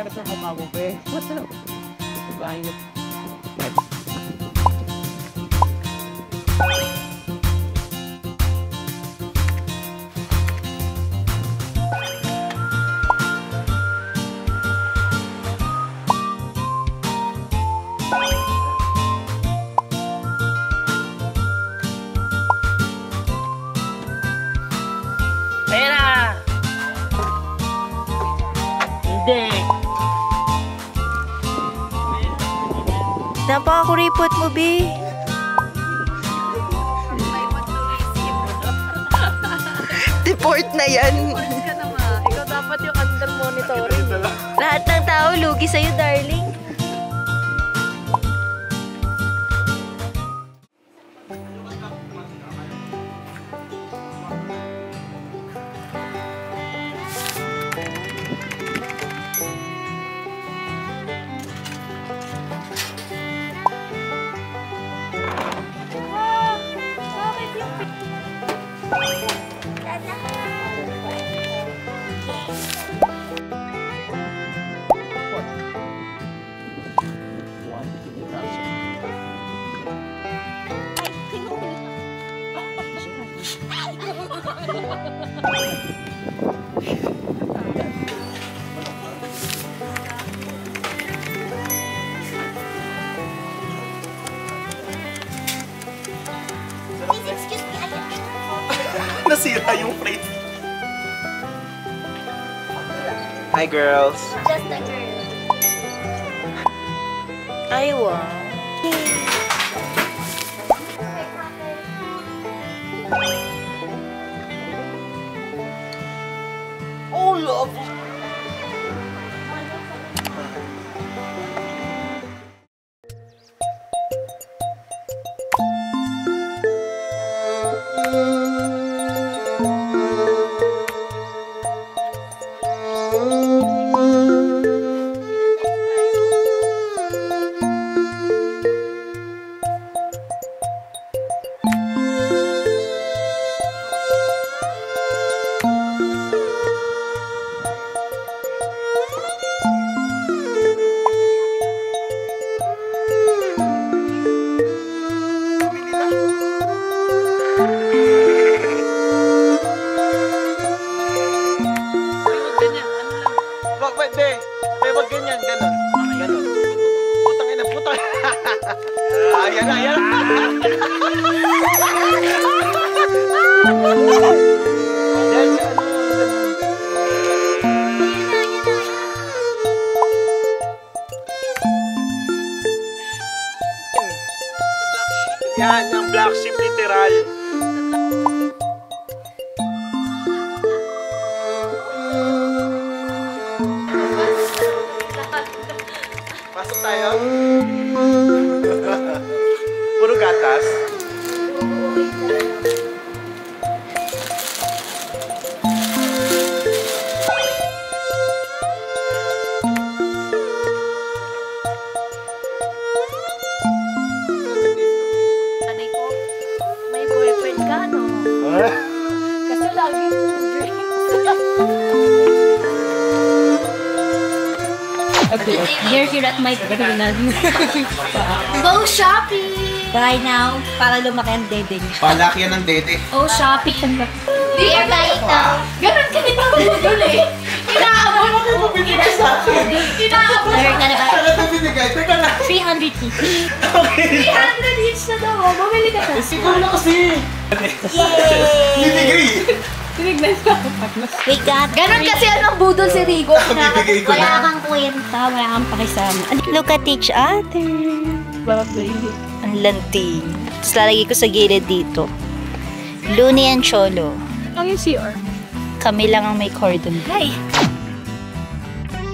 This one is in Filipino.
sa mukha mo, be. Diba? Pera! Hindi! Napakakuripot mo, B. Deport na yan. Deport ka naman. Ikaw dapat yung under monitoring. Lahat ng tao lugi sa'yo, darling. Nasira yung plate. Hi, girls. Just a girl. Ay, wow. Oh, love. Wag ganyan, ganon. Ganon. Putang ina, putang. Ayan na, ayan na. Yan si ano. Yan, ang black sheep literal. Pasok tayo. Puro gatas. Anay ko, may boyfriend ka, no? Kasi lagi drinks. You're here at my terminal. Go shopping! Buy now, para lumaki ang dede niyo. Palaki yan ng dede. Oh, shopping. Dear Kaita! Ganun ka din ako doon eh. Inaabot mo kung mabibigay sa akin. Inaabot mo. Meron ka na ba? Saan ito binigay? Teka lang. 300 each. Okay. 300 each na daw. Bumili ka pa. Ikaw na kasi. Binigay. Tinignan ko. Wait, God. Ganun kasi anong budol si Rigo. Bibigay ko Wala na. kang kwenta, wala kang pakisama. Look at each other. Ang lanting. Tapos lalagay ko sa gilid dito. Looney and Cholo. Ang yung CR. Kami lang ang may cordon. Hi!